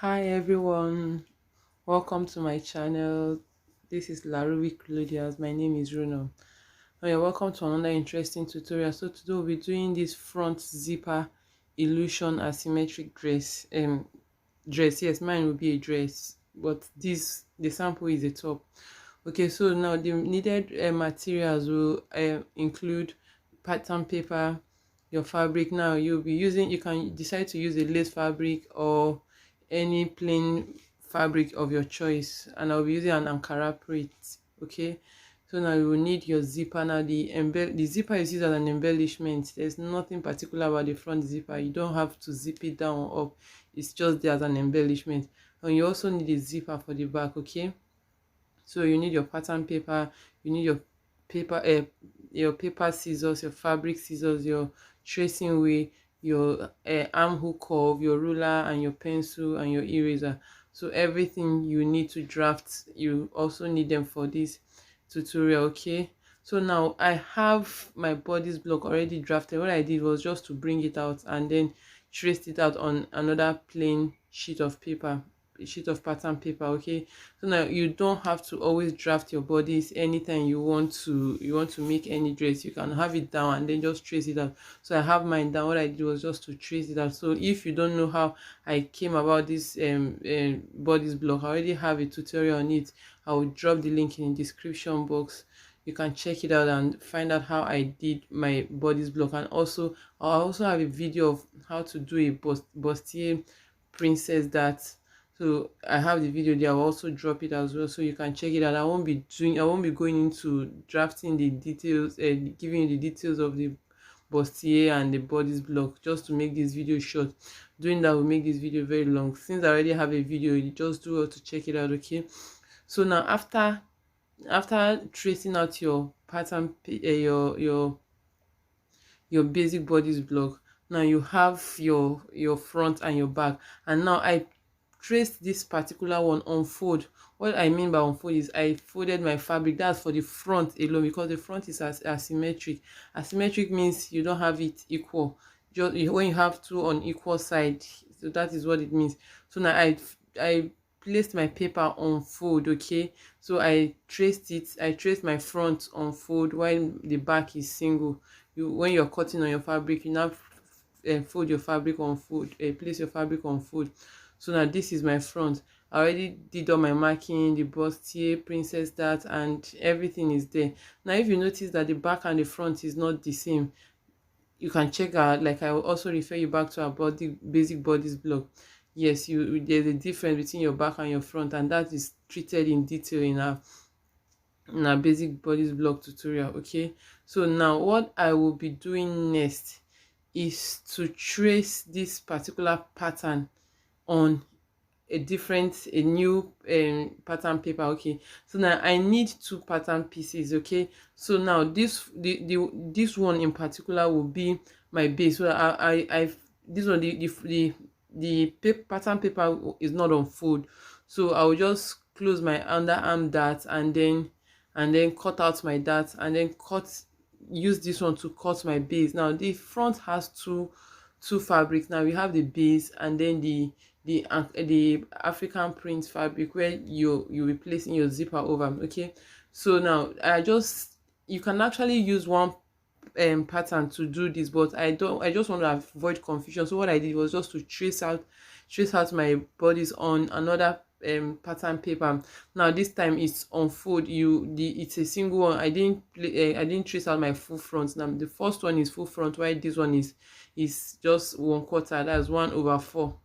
Hi everyone, welcome to my channel. This is Larubi Claudias. My name is Runa. And you're welcome to another interesting tutorial. So today we'll be doing this front zipper illusion asymmetric dress. Yes, mine will be a dress, but the sample is a top. Okay, so now the needed materials will include pattern paper, your fabric. Now you can decide to use a lace fabric or any plain fabric of your choice, and I'll be using an Ankara print. Okay, so now you will need your zipper. Now the zipper is used as an embellishment. There's nothing particular about the front zipper. You don't have to zip it down or up. It's just there as an embellishment. And you also need a zipper for the back. Okay, so you need your pattern paper, you need your paper scissors, your fabric scissors, your tracing wheel, your arm hook curve, your ruler, and your pencil and your eraser. So everything you need to draft, you also need them for this tutorial. Okay, so now I have my bodice block already drafted. What I did was just to bring it out and then traced it out on another plain sheet of paper, a sheet of pattern paper. Okay, so now you don't have to always draft your bodies anytime you want to make any dress. You can have it down and then just trace it out. So I have mine down. What I did was just to trace it out. So if you don't know how I came about this bodice block, I already have a tutorial on it. I will drop the link in the description box. You can check it out and find out how I did my bodice block. And also I also have a video of how to do a bustier princess dart. So I have the video there. I'll also drop it as well, so you can check it out. I won't be going into drafting the details and giving you the details of the bustier and the bodice block, just to make this video short. Doing that will make this video very long. Since I already have a video, you just do well to check it out. Okay, so now after tracing out your pattern, your basic bodice block, now you have your front and your back. And now I traced this particular one on fold. What I mean by on fold is I folded my fabric. That's for the front alone, because the front is asymmetric. Asymmetric means you don't have it equal, just when you have two on equal side. So that is what it means. So now I placed my paper on fold. Okay, so I traced my front on fold while the back is single. When you're cutting on your fabric, you now fold your fabric on fold, place your fabric on fold. So now this is my front. I already did all my marking, the bustier, princess dart, and everything is there. Now if you notice that the back and the front is not the same, you can check out. Like, I will also refer you back to our basic bodice block. Yes, there's a difference between your back and your front, and that is treated in detail in our basic bodice block tutorial. Okay, so now what I will be doing next is to trace this particular pattern on a new pattern paper. Okay, so now I need two pattern pieces. Okay, so now this one in particular will be my base. So I this one, pattern paper is not on fold, so I will just close my underarm dart and then cut out my dart and then use this one to cut my base. Now the front has two fabrics. Now we have the base and then the African print fabric where you'll be placing your zipper over. Okay, so now you can actually use one pattern to do this, but I just want to avoid confusion. So what I did was just to trace out my bodies on another pattern paper. Now this time it's on fold. It's a single one. I didn't trace out my full front. Now the first one is full front, while this one is just 1/4. That's 1/4.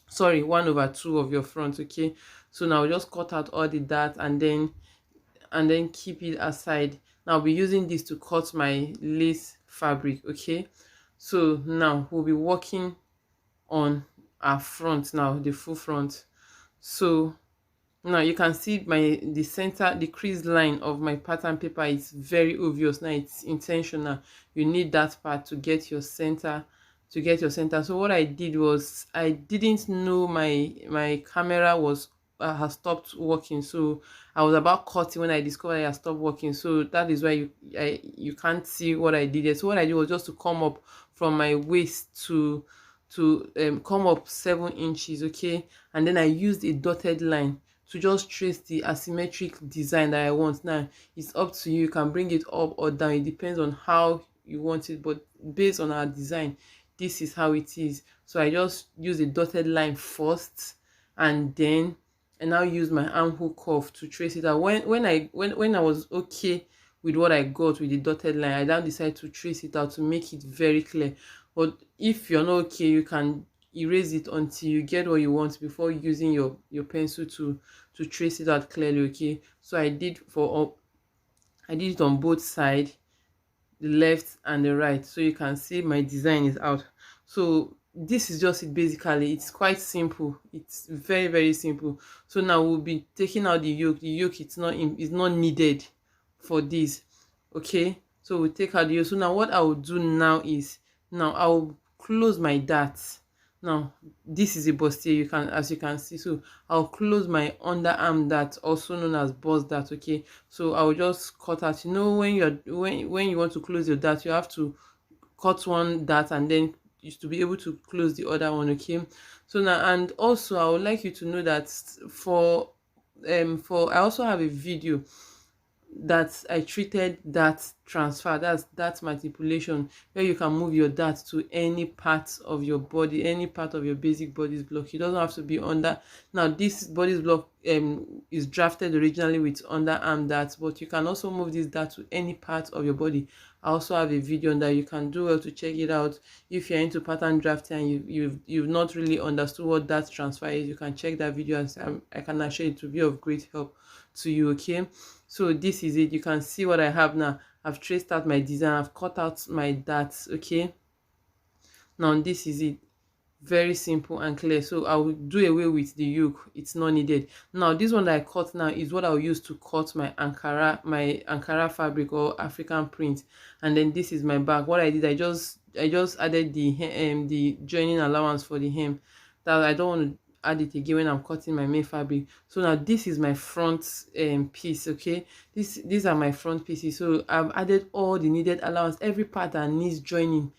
Sorry, 1/2 of your front. Okay, so now just cut out all the dart and then keep it aside. Now I'll be using this to cut my lace fabric. Okay, so now we'll be working on our front now, the full front. So now you can see the crease line of my pattern paper is very obvious. Now it's intentional. You need that part to get your center. So what I did was, I didn't know my camera was has stopped working. So I was about cutting when I discovered it had stopped working. So that is why you can't see what I did there. So what I did was just to come up from my waist to to come up 7 inches, okay, and then I used a dotted line to just trace the asymmetric design that I want. Now it's up to you. You can bring it up or down, it depends on how you want it, but based on our design, this is how it is. So I just use a dotted line first, and then and now use my armhole curve to trace it out. When I was okay with what I got with the dotted line, I now decide to trace it out to make it very clear. But if you're not okay, you can erase it until you get what you want before using your pencil to trace it out clearly, okay. So I did it on both sides, the left and the right, so you can see my design is out. So this is just it. Basically, it's quite simple. It's very, very simple. So now we'll be taking out the yoke. The yoke, it's not needed for this, okay. So we'll take out the yoke. So now what I will do now is, now I'll close my dart. Now this is a bustier, you can, as you can see. So I'll close my underarm dart, also known as bust dart, okay. So I'll just cut out, you know, when you want to close your dart, you have to cut one dart and then is to be able to close the other one, okay. So now, and also I would like you to know that for I also have a video that I treated that transfer, that's that manipulation, where you can move your dart to any part of your body, any part of your basic bodice block. It doesn't have to be under. Now this bodice block is drafted originally with underarm darts, but you can also move this dart to any part of your body. I also have a video on that. You can do well to check it out. If you're into pattern drafting and you've not really understood what that transfer is, you can check that video, and I can assure it to be of great help to you, okay. So this is it. You can see what I have now. I've traced out my design, I've cut out my darts, okay. Now this is it. Very simple and clear. So I will do away with the yoke, it's not needed. Now this one that I cut now is what I'll use to cut my Ankara fabric or African print. And then this is my back. What I did, I just added the joining allowance for the hem, that I don't want to add it again when I'm cutting my main fabric. So now this is my front piece, okay. These are my front pieces. So I've added all the needed allowance. Every part that needs joining,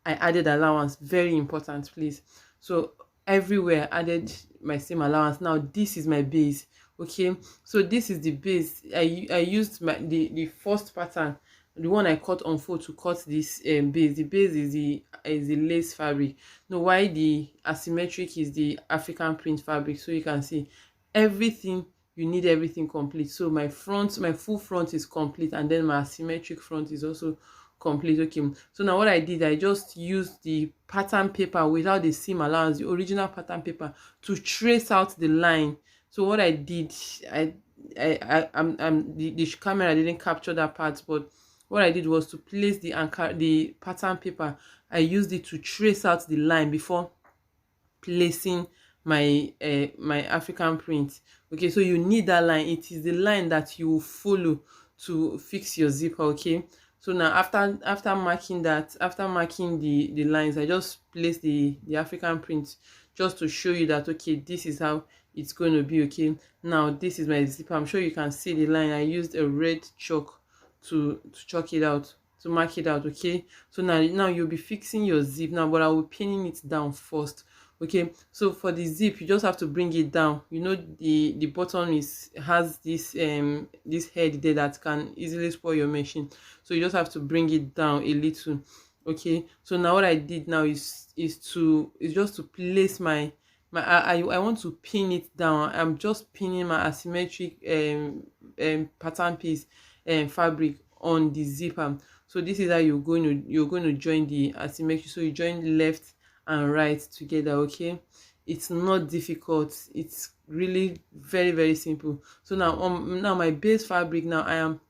I added allowance. Very important, please. So everywhere I added my same allowance. Now this is my base, okay. So this is the base. I used the first pattern, the one I cut on fold, to cut this base. The base is the lace fabric. Now why the asymmetric is the African print fabric. So you can see everything, you need everything complete. So my full front is complete, and then my asymmetric front is also complete, okay. So now what I did, I just used the pattern paper without the seam allowance, the original pattern paper, to trace out the line. So what I did, the camera didn't capture that part, but what I did was to place the pattern paper. I used it to trace out the line before placing my my African print, okay. So you need that line. It is the line that you will follow to fix your zipper, okay. So now after marking that, after marking the lines, I just place the African print, just to show you that, okay, this is how it's going to be, okay. Now this is my zipper. I'm sure you can see the line. I used a red chalk to chalk it out, to mark it out, okay. So now you'll be fixing your zip now, but I will be pinning it down first, okay. So for the zip, you just have to bring it down. You know, the bottom has this this head there that can easily spoil your machine, so you just have to bring it down a little, okay. So now what I did now is just to place my I want to pin it down. I'm just pinning my asymmetric pattern piece fabric on the zipper. So this is how you're going to join the asymmetric. So you join left and right together, okay. It's not difficult, it's really very, very simple. So now my base fabric, now I am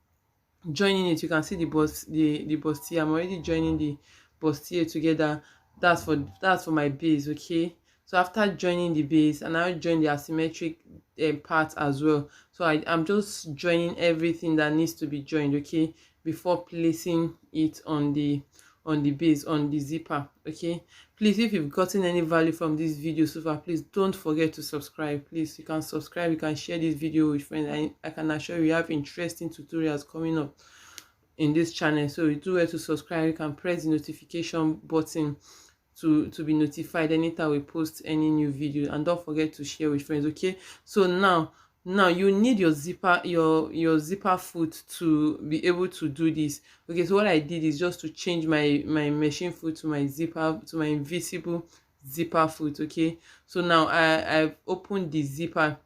joining it. You can see the bustier. I'm already joining the bustier together. That's for my base, okay. So after joining the base, and I join the asymmetric part as well. So I'm just joining everything that needs to be joined, okay, before placing it on the base, on the zipper, okay. Please, if you've gotten any value from this video so far, please don't forget to subscribe. Please, you can subscribe, you can share this video with friends. I can assure you have interesting tutorials coming up in this channel. So you do well to subscribe. You can press the notification button to be notified anytime we post any new video, and don't forget to share with friends. Okay, so now you need your zipper, your zipper foot to be able to do this. Okay, so what I did is just to change my machine foot to my zipper, to my invisible zipper foot. Okay, so now I've opened the zipper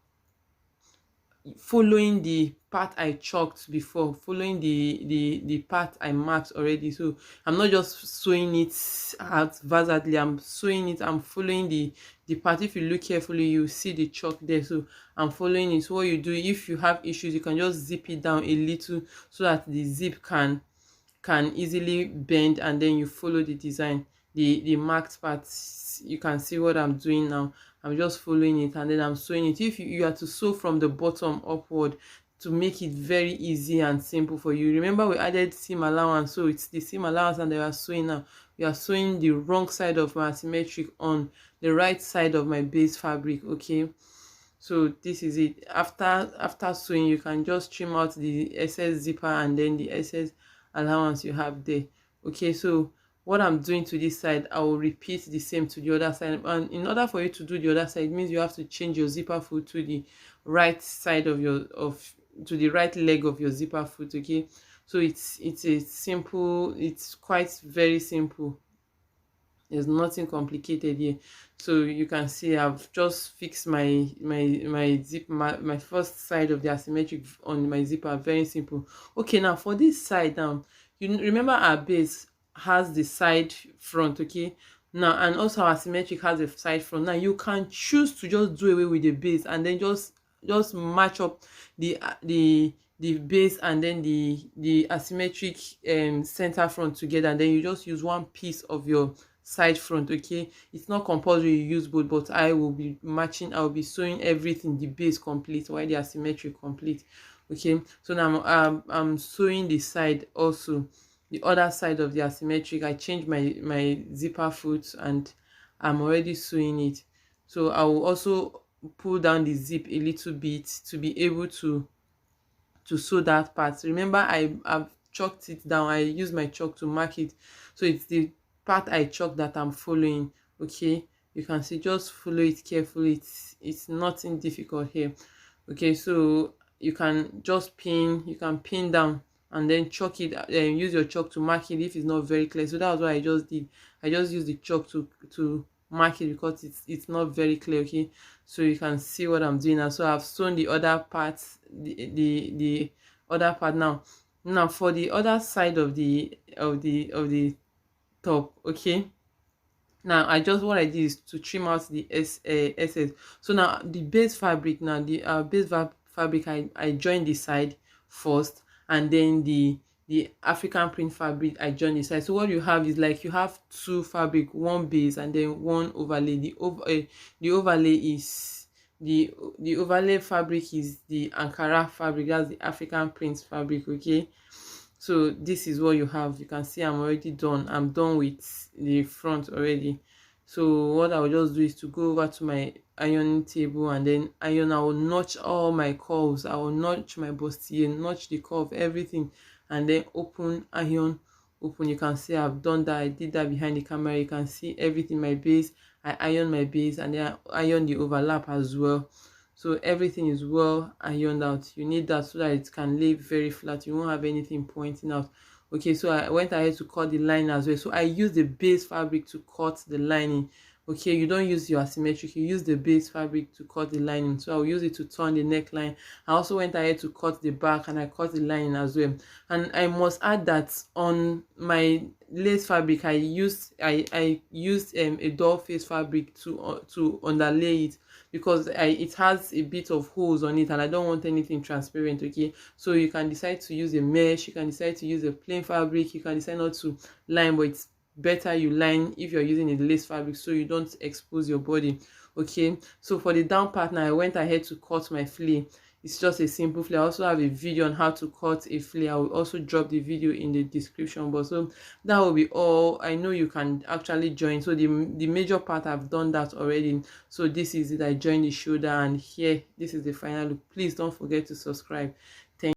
following the part I chalked before, following the part I marked already. So I'm not just sewing it haphazardly, I'm sewing it, I'm following the part. If you look carefully, you see the chalk there. So I'm following it. So what you do, if you have issues, you can just zip it down a little so that the zip can easily bend, and then you follow the design, the marked parts. You can see what I'm doing now. I'm just following it, and then I'm sewing it. If you are to sew from the bottom upward to make it very easy and simple for you. Remember, we added seam allowance, so it's the seam allowance and they are sewing now. We are sewing the wrong side of my asymmetric on the right side of my base fabric. Okay, so this is it. After sewing, you can just trim out the excess zipper and then the excess allowance you have there. Okay, so what I'm doing to this side, I will repeat the same to the other side. And in order for you to do the other side, it means you have to change your zipper foot to the right side of to the right leg of your zipper foot. Okay, so it's a simple, it's quite very simple. There's nothing complicated here. So you can see I've just fixed my first side of the asymmetric on my zipper. Very simple. Okay, now for this side now, you remember our base has the side front. Okay, now, and also our asymmetric has a side front. Now you can choose to just do away with the base and then just match up the base and then the asymmetric center front together, and then you just use one piece of your side front. Okay, it's not compulsory you use both, but I will be I'll be sewing everything, the base complete while the asymmetric complete. Okay, so now I'm sewing the side also, the other side of the asymmetric. I changed my zipper foot and I'm already sewing it. So I will also pull down the zip a little bit to be able to sew that part. Remember, I've chalked it down. I use my chalk to mark it, so it's the part I chalk that I'm following. Okay, you can see, just follow it carefully. It's nothing difficult here. Okay, so you can just pin down and then chalk it, and use your chalk to mark it if it's not very clear. So that's what I just did. I just used the chalk to mark it because it's not very clear. Okay, so you can see what I'm doing now. So I've sewn the other part, the other part. Now for the other side of the top. Okay, now what I did is to trim out the excess. So now the base fabric, now the base fabric, I joined the side first, and then the African print fabric I joined the side. So what you have is like you have two fabric, one base and then one overlay. The overlay is the overlay fabric is the Ankara fabric, that's the African print fabric. Okay, so this is what you have. You can see I'm already done. I'm done with the front already. So what I will just do is to go over to my ironing table and then iron. I will notch all my curves. I will notch my bustier, notch the curve, everything, and then open, iron, open. You can see I've done that. I did that behind the camera. You can see everything. My base, I iron my base, and then I iron the overlap as well. So everything is well ironed out. You need that so that it can lay very flat. You won't have anything pointing out. Okay, so I went ahead to cut the line as well. So I use the base fabric to cut the lining. Okay, you don't use your asymmetric, you use the base fabric to cut the lining. So I'll use it to turn the neckline. I also went ahead to cut the back and I cut the lining as well. And I must add that on my lace fabric, I used a doll face fabric to underlay it, because it has a bit of holes on it and I don't want anything transparent. Okay, so you can decide to use a mesh, you can decide to use a plain fabric, you can decide not to line, but it's better you line if you're using a lace fabric so you don't expose your body. Okay, so for the down part now, I went ahead to cut my flare. It's just a simple flare. I also have a video on how to cut a flare. I will also drop the video in the description box. So that will be all. I know you can actually join. So the major part, I've done that already. So this is it. I joined the shoulder, and here this is the final look. Please don't forget to subscribe. Thank you.